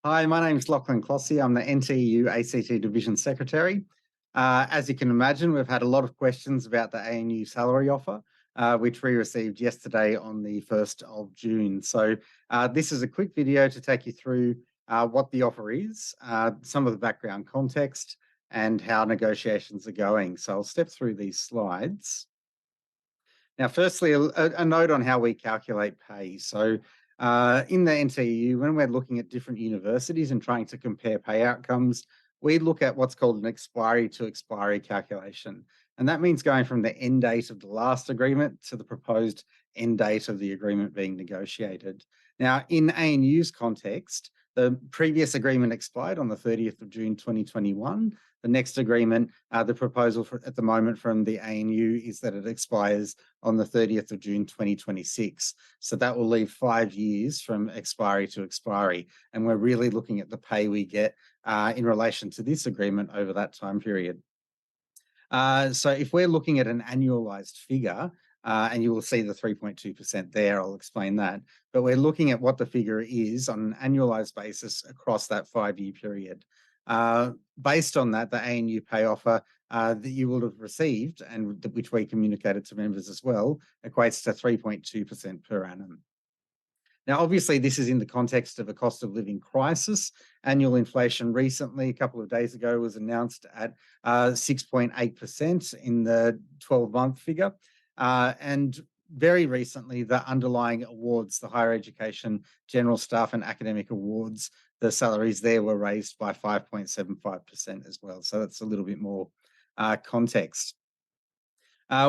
Hi, my name is Lachlan Clossy. I'm the NTU ACT Division Secretary. As you can imagine, we've had a lot of questions about the ANU salary offer, which we received yesterday on the 1st of June. So this is a quick video to take you through what the offer is, some of the background context, and how negotiations are going. So I'll step through these slides. Now, firstly, a note on how we calculate pay. So in the NTU, when we're looking at different universities and trying to compare pay outcomes, we look at what's called an expiry to expiry calculation. And that means going from the end date of the last agreement to the proposed end date of the agreement being negotiated. Now, in ANU's context, the previous agreement expired on the 30th of June 2021. The next agreement, the proposal at the moment from the ANU is that it expires on the 30th of June 2026. So that will leave 5 years from expiry to expiry. And we're really looking at the pay we get in relation to this agreement over that time period. So if we're looking at an annualized figure, and you will see the 3.2% there, I'll explain that. But we're looking at what the figure is on an annualized basis across that 5-year period. Based on that, the ANU pay offer that you will have received, and which we communicated to members as well, equates to 3.2% per annum. Now, obviously, this is in the context of a cost of living crisis. Annual inflation recently, a couple of days ago, was announced at 6.8% in the 12-month figure. And very recently, the underlying awards, the higher education, general staff and academic awards, the salaries there were raised by 5.75% as well. So that's a little bit more context.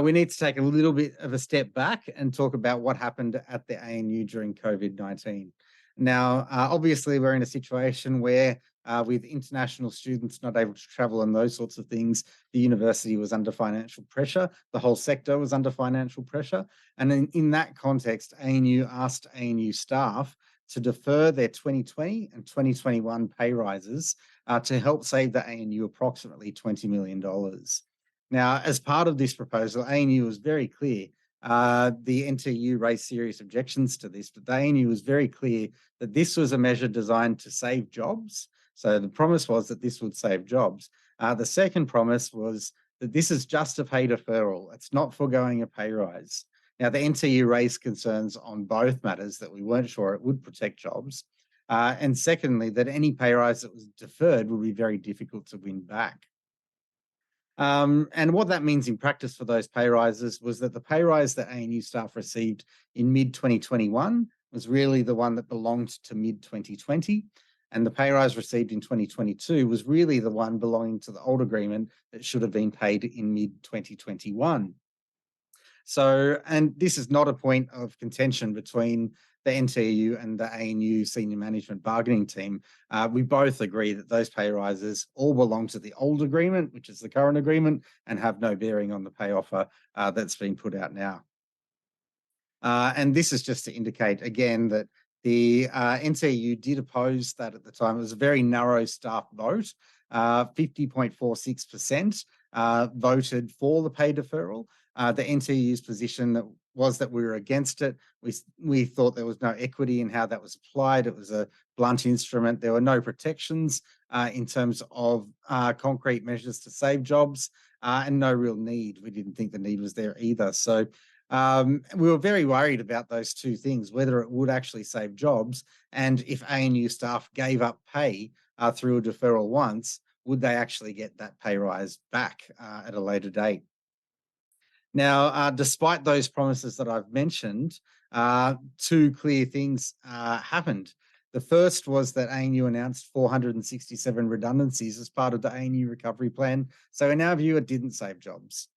We need to take a little bit of a step back and talk about what happened at the ANU during COVID-19. Now, obviously, we're in a situation where with international students not able to travel and those sorts of things, the university was under financial pressure. The whole sector was under financial pressure. And in that context, ANU asked ANU staff to defer their 2020 and 2021 pay rises to help save the ANU approximately $20 million. Now, as part of this proposal, ANU was very clear. The NTU raised serious objections to this, but the ANU was very clear that this was a measure designed to save jobs. So the promise was that this would save jobs. The second promise was that this is just a pay deferral. It's not foregoing a pay rise. Now, the NTU raised concerns on both matters that we weren't sure it would protect jobs. And secondly, that any pay rise that was deferred would be very difficult to win back. And what that means in practice for those pay rises was that the pay rise that ANU staff received in mid-2021 was really the one that belonged to mid-2020. And the pay rise received in 2022 was really the one belonging to the old agreement that should have been paid in mid-2021. So, and this is not a point of contention between the NTU and the ANU senior management bargaining team. We both agree that those pay rises all belong to the old agreement, which is the current agreement, and have no bearing on the pay offer that's been put out now. And this is just to indicate again that the NTU did oppose that at the time. It was a very narrow staff vote. 50.46% voted for the pay deferral. The NTU's position was that we were against it. We thought there was no equity in how that was applied. It was a blunt instrument. There were no protections in terms of concrete measures to save jobs and no real need. We didn't think the need was there either. So we were very worried about those two things, whether it would actually save jobs and if ANU staff gave up pay through a deferral once, would they actually get that pay rise back at a later date? Now, despite those promises that I've mentioned, two clear things happened. The first was that ANU announced 467 redundancies as part of the ANU recovery plan. So in our view, it didn't save jobs.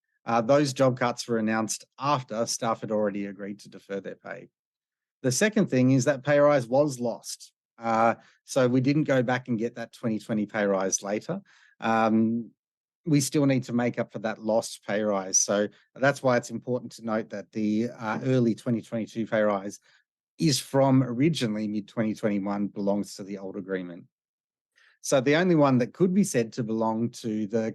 Those job cuts were announced after staff had already agreed to defer their pay. The second thing is that pay rise was lost. So we didn't go back and get that 2020 pay rise later. We still need to make up for that lost pay rise. So that's why it's important to note that the early 2022 pay rise is from originally mid-2021, belongs to the old agreement. So the only one that could be said to belong to the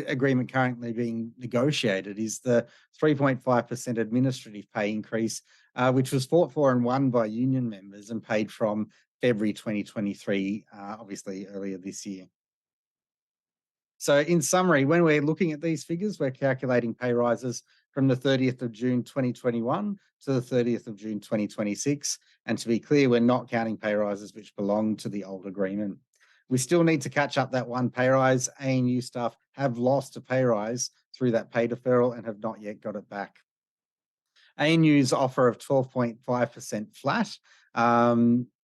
agreement currently being negotiated is the 3.5% administrative pay increase, which was fought for and won by union members and paid from February 2023, obviously earlier this year. So in summary, when we're looking at these figures, we're calculating pay rises from the 30th of June 2021 to the 30th of June 2026. And to be clear, we're not counting pay rises which belong to the old agreement. We still need to catch up that one pay rise. ANU staff have lost a pay rise through that pay deferral and have not yet got it back. ANU's offer of 12.5% flat,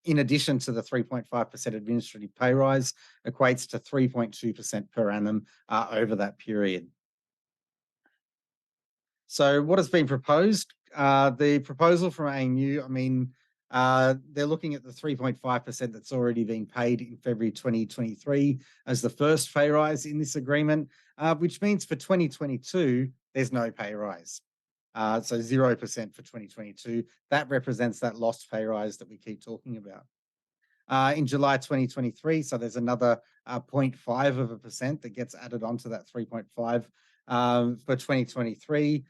in addition to the 3.5% administrative pay rise, equates to 3.2% per annum over that period. So what has been proposed? The proposal from ANU, I mean, they're looking at the 3.5% that's already been paid in February 2023 as the first pay rise in this agreement, which means for 2022, there's no pay rise. So 0% for 2022. That represents that lost pay rise that we keep talking about. In July 2023, so there's another 0.5% that gets added onto that 3.5 for 2023.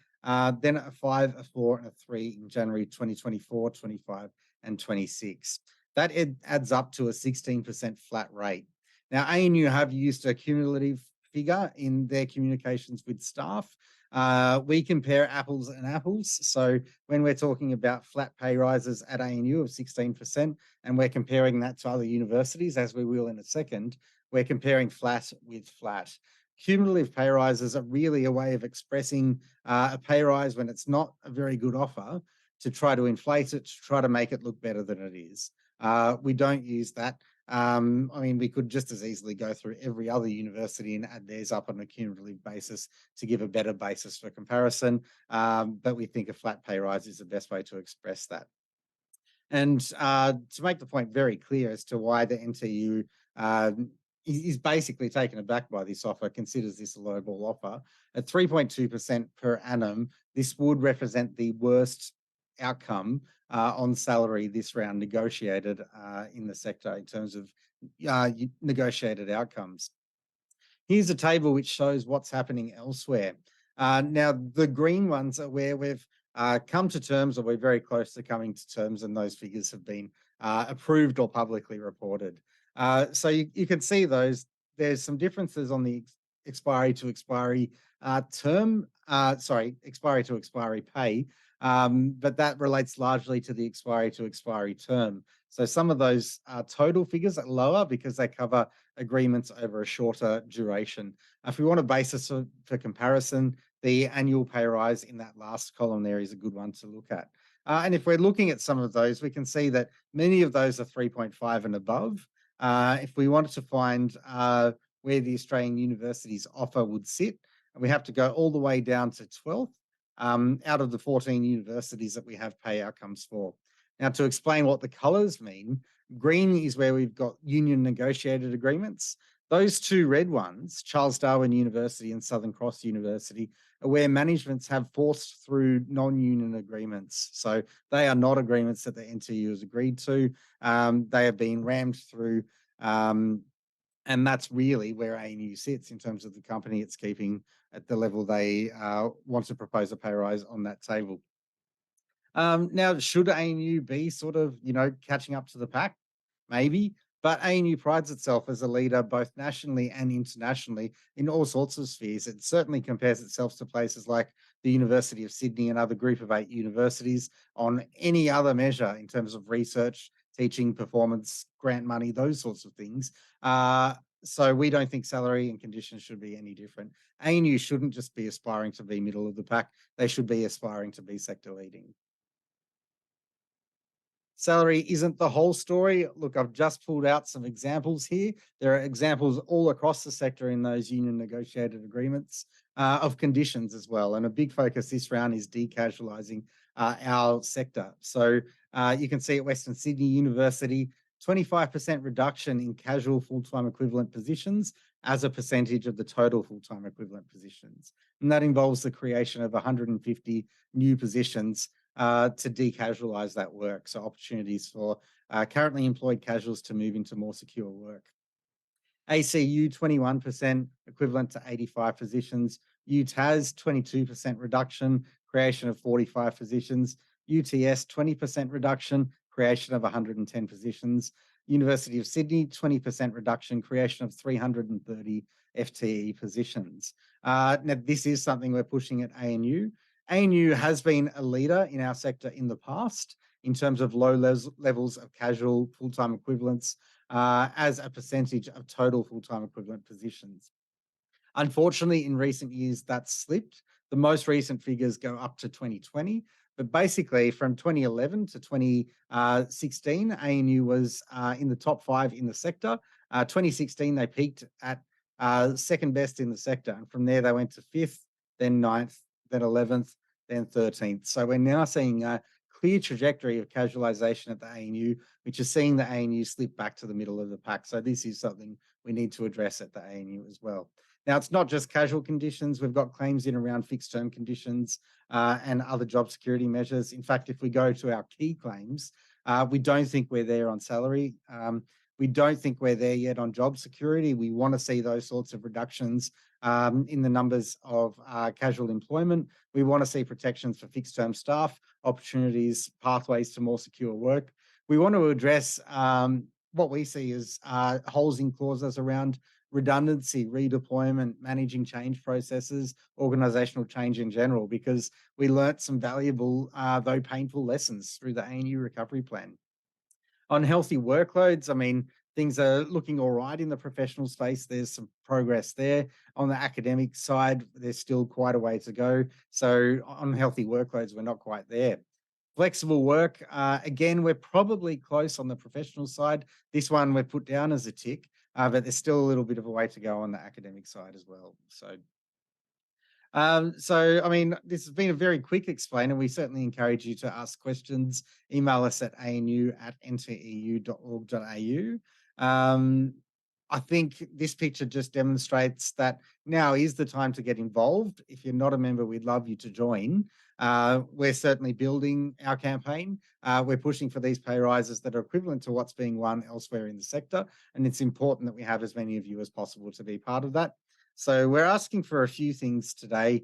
Then a 5, a 4, and a 3 in January 2024, 25, and 26. That adds up to a 16% flat rate. Now, ANU have used a cumulative figure in their communications with staff. We compare apples and apples. So when we're talking about flat pay rises at ANU of 16%, and we're comparing that to other universities, as we will in a second, we're comparing flat with flat. Cumulative pay rises are really a way of expressing a pay rise when it's not a very good offer to try to inflate it, to try to make it look better than it is. We don't use that. I mean, we could just as easily go through every other university and add theirs up on a cumulative basis to give a better basis for comparison. But we think a flat pay rise is the best way to express that. And to make the point very clear as to why the NTU is basically taken aback by this offer, considers this a lowball offer. At 3.2% per annum, this would represent the worst outcome on salary this round negotiated in the sector in terms of negotiated outcomes. Here's a table which shows what's happening elsewhere. Now, the green ones are where we've come to terms, or we're very close to coming to terms, and those figures have been approved or publicly reported. So you can see those. There's some differences on the expiry to expiry term, expiry to expiry pay, but that relates largely to the expiry to expiry term. So some of those total figures are lower because they cover agreements over a shorter duration. If we want a basis for comparison, the annual pay rise in that last column there is a good one to look at. And if we're looking at some of those, we can see that many of those are 3.5 and above. If we wanted to find where the Australian universities offer would sit, we have to go all the way down to 12th out of the 14 universities that we have pay outcomes for. Now, to explain what the colours mean, green is where we've got union negotiated agreements. Those two red ones, Charles Darwin University and Southern Cross University, are where managements have forced through non-union agreements. So they are not agreements that the NTU has agreed to. They have been rammed through, and that's really where ANU sits in terms of the company it's keeping at the level they want to propose a pay rise on that table. Now, should ANU be sort of, catching up to the pack? Maybe. But ANU prides itself as a leader both nationally and internationally in all sorts of spheres. It certainly compares itself to places like the University of Sydney and other Group of 8 universities on any other measure in terms of research, teaching, performance, grant money, those sorts of things. So we don't think salary and conditions should be any different. ANU shouldn't just be aspiring to be middle of the pack. They should be aspiring to be sector leading. Salary isn't the whole story. Look, I've just pulled out some examples here. There are examples all across the sector in those union negotiated agreements of conditions as well. And a big focus this round is decasualising our sector. So you can see at Western Sydney University, 25% reduction in casual full-time equivalent positions as a percentage of the total full-time equivalent positions. And that involves the creation of 150 new positions to decasualise that work. So opportunities for currently employed casuals to move into more secure work. ACU, 21%, equivalent to 85 positions. UTAS, 22% reduction, creation of 45 positions. UTS, 20% reduction, creation of 110 positions. University of Sydney, 20% reduction, creation of 330 FTE positions. Now, this is something we're pushing at ANU. ANU has been a leader in our sector in the past in terms of low levels of casual full-time equivalents as a percentage of total full-time equivalent positions. Unfortunately, in recent years, that's slipped. The most recent figures go up to 2020, but basically from 2011 to 2016, ANU was in the top 5 in the sector. 2016, they peaked at second best in the sector, and from there they went to 5th, then 9th, then 11th, then 13th. So we're now seeing a clear trajectory of casualisation at the ANU, which is seeing the ANU slip back to the middle of the pack. So this is something we need to address at the ANU as well. Now, it's not just casual conditions. We've got claims in around fixed term conditions and other job security measures. In fact, if we go to our key claims, we don't think we're there on salary. We don't think we're there yet on job security. We want to see those sorts of reductions in the numbers of casual employment. We want to see protections for fixed term staff, opportunities, pathways to more secure work. We want to address what we see as holes in clauses around redundancy, redeployment, managing change processes, organizational change in general, because we learnt some valuable, though painful lessons through the ANU recovery plan. On healthy workloads, I mean, things are looking all right in the professional space. There's some progress there. On the academic side, there's still quite a way to go. So on healthy workloads, we're not quite there. Flexible work, again, we're probably close on the professional side. This one we've put down as a tick, but there's still a little bit of a way to go on the academic side as well. I mean, this has been a very quick explain, and we certainly encourage you to ask questions. Email us at anu@nteu.org.au. I think this picture just demonstrates that now is the time to get involved. If you're not a member, we'd love you to join. We're certainly building our campaign. We're pushing for these pay rises that are equivalent to what's being won elsewhere in the sector, and it's important that we have as many of you as possible to be part of that. So we're asking for a few things today.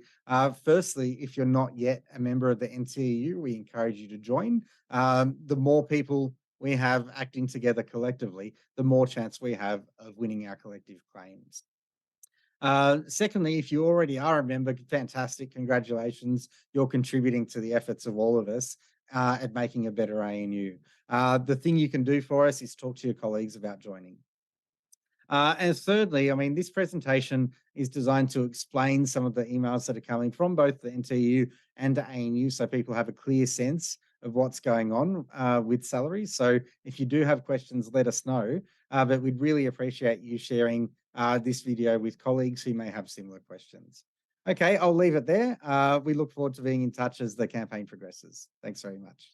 Firstly, if you're not yet a member of the NTEU, we encourage you to join. The more people we have acting together collectively, the more chance we have of winning our collective claims. Secondly, if you already are a member, fantastic, congratulations. You're contributing to the efforts of all of us at making a better ANU. The thing you can do for us is talk to your colleagues about joining. And thirdly, I mean, this presentation is designed to explain some of the emails that are coming from both the NTEU and the ANU, so people have a clear sense of what's going on with salaries. So if you do have questions, let us know. But we'd really appreciate you sharing this video with colleagues who may have similar questions. Okay, I'll leave it there. We look forward to being in touch as the campaign progresses. Thanks very much.